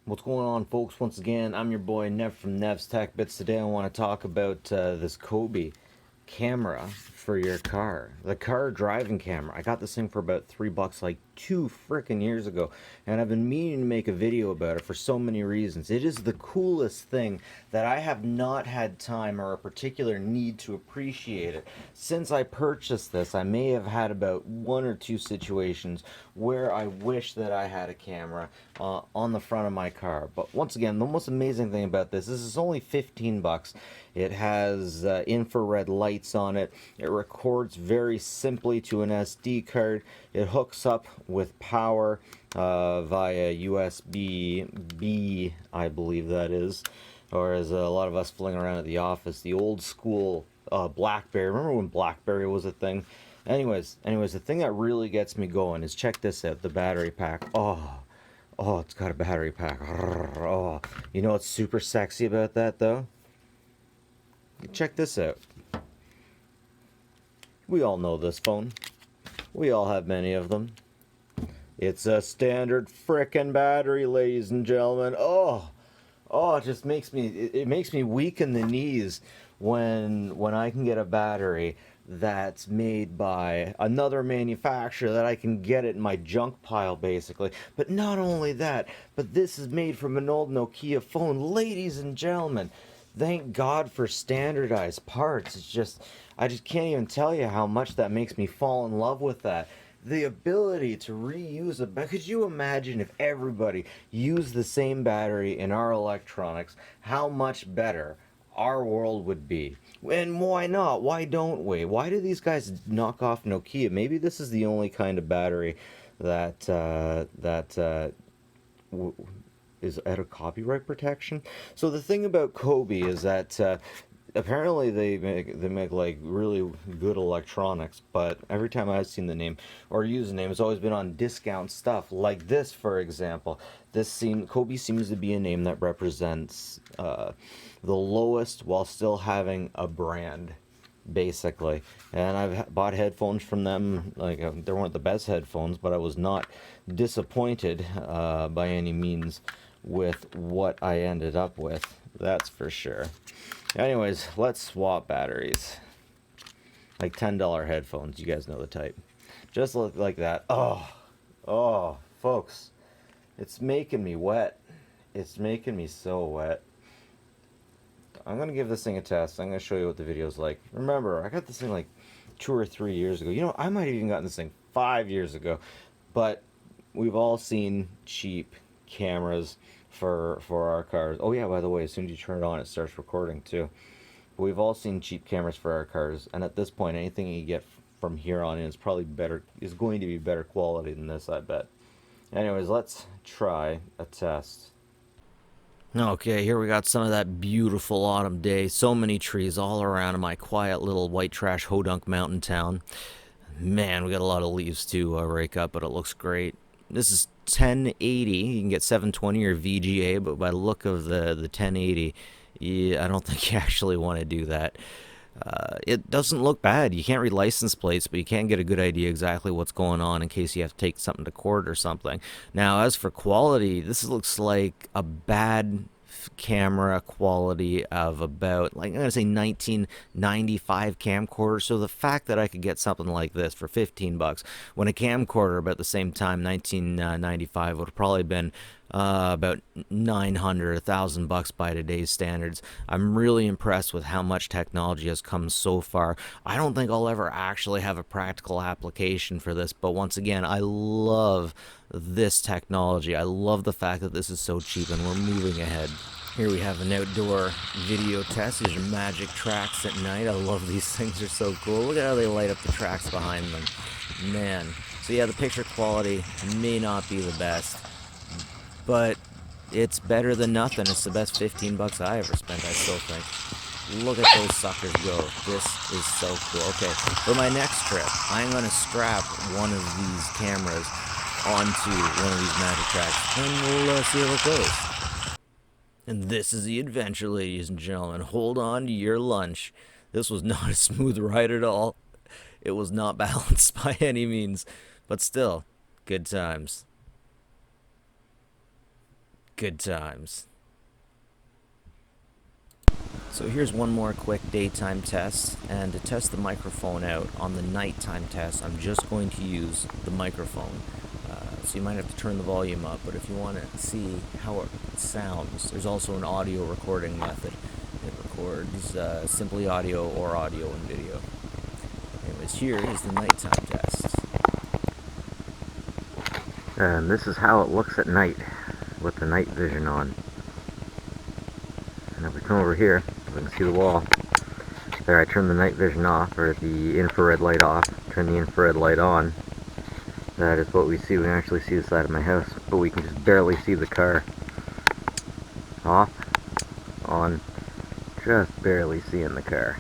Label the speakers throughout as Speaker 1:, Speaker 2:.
Speaker 1: What's going on, folks? Once again, I'm your boy Nev from Nev's Tech Bits. Today I want to talk about this Coby camera for your car. The car driving camera. I got this thing for about $3 like 2 freaking years ago, and I've been meaning to make a video about it for so many reasons. It is the coolest thing that I have not had time or a particular need to appreciate it. Since I purchased this, I may have had about 1 or 2 situations where I wish that I had a camera on the front of my car. But once again, the most amazing thing about this is it's only 15 bucks. It has infrared lights on it. It records very simply to an SD card. It hooks up with power via USB-B, I believe that is. Or as a lot of us fling around at the office, the old school BlackBerry. Remember when BlackBerry was a thing? Anyways, the thing that really gets me going is, check this out, the battery pack. Oh, it's got a battery pack. Oh, you know what's super sexy about that, though? Check this out. We all know this phone. We all have many of them. It's a standard frickin' battery, ladies and gentlemen. Oh, it just makes me, it makes me weak in the knees when I can get a battery that's made by another manufacturer, that I can get it in my junk pile, basically. But not only that, but this is made from an old Nokia phone. Ladies and gentlemen, thank God for standardized parts. It's just, I just can't even tell you how much that makes me fall in love with that. The ability to reuse it. But could you imagine if everybody used the same battery in our electronics, how much better our world would be? And why not? Why don't we? Why do these guys knock off Nokia? Maybe this is the only kind of battery that is out of copyright protection. So the thing about Coby is that apparently they make like really good electronics, but every time I've seen the name or used the name, it's always been on discount stuff. Like this, for example. Coby seems to be a name that represents the lowest while still having a brand, basically. And I've bought headphones from them. Like, they weren't the best headphones, but I was not disappointed by any means with what I ended up with. That's for sure. Anyways, let's swap batteries. Like $10 headphones, you guys know the type. Just look like that. Oh, folks, it's making me wet. It's making me so wet. I'm gonna give this thing a test. I'm gonna show you what the video's like. Remember, I got this thing like 2 or 3 years ago. You know, I might have even gotten this thing 5 years ago. But we've all seen cheap cameras for our cars. Oh yeah, by the way, as soon as you turn it on, it starts recording too. But we've all seen cheap cameras for our cars, and at this point, anything you get from here on in is probably better. Is going to be better quality than this, I bet. Anyways, let's try a test. Okay, here we got some of that beautiful autumn day. So many trees all around in my quiet little white trash Hodunk mountain town. Man, we got a lot of leaves to rake up, but it looks great. This is 1080. You can get 720 or VGA, but by the look of the 1080, I don't think you actually want to do that. It doesn't look bad. You can't read license plates, but you can get a good idea exactly what's going on in case you have to take something to court or something. Now, as for quality, this looks like a bad camera quality of about, like, I'm going to say 1995 camcorder. So the fact that I could get something like this for 15 bucks when a camcorder about the same time, 1995, would have probably been about 900, 1,000 bucks by today's standards. I'm really impressed with how much technology has come so far. I don't think I'll ever actually have a practical application for this, but once again, I love this technology. I love the fact that this is so cheap, and we're moving ahead. Here we have an outdoor video test. These are magic tracks at night. I love these things. They're so cool. Look at how they light up the tracks behind them. Man. So yeah, the picture quality may not be the best, but it's better than nothing. It's the best 15 bucks I ever spent, I still think. Look at those suckers go. This is so cool. Okay, for my next trip, I'm going to strap one of these cameras onto one of these magic tracks, and we'll see how it goes. And this is the adventure, ladies and gentlemen. Hold on to your lunch. This was not a smooth ride at all. It was not balanced by any means, but still, good times.
Speaker 2: Good times. So here's one more quick daytime test, and to test the microphone out on the nighttime test, I'm just going to use the microphone. So you might have to turn the volume up, but if you want to see how it sounds, there's also an audio recording method. It records simply audio or audio and video. Anyways, here is the nighttime test.
Speaker 1: And this is how it looks at night with the night vision on. And if we come over here, we can see the wall. There, I turned the night vision off, or the infrared light off, turn the infrared light on. That is what we see. We can actually see the side of my house, but we can just barely see the car. Off, on, just barely seeing the car.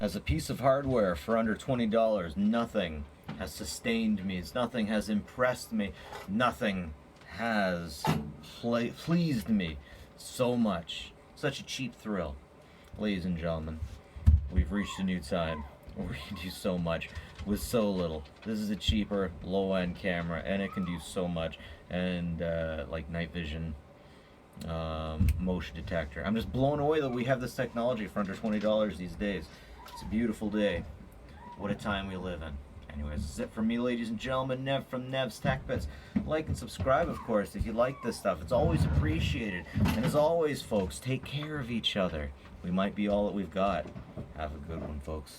Speaker 1: As a piece of hardware for under $20, nothing has sustained me. Nothing has impressed me. Nothing has pleased me so much. Such a cheap thrill. Ladies and gentlemen, we've reached a new time where we can do so much with so little. This is a cheaper, low-end camera, and it can do so much. And like night vision, motion detector. I'm just blown away that we have this technology for under $20 these days. It's a beautiful day. What a time we live in. Anyways, this is it from me, ladies and gentlemen. Nev from Nev's Tech Bits. Like and subscribe, of course, if you like this stuff. It's always appreciated. And as always, folks, take care of each other. We might be all that we've got. Have a good one, folks.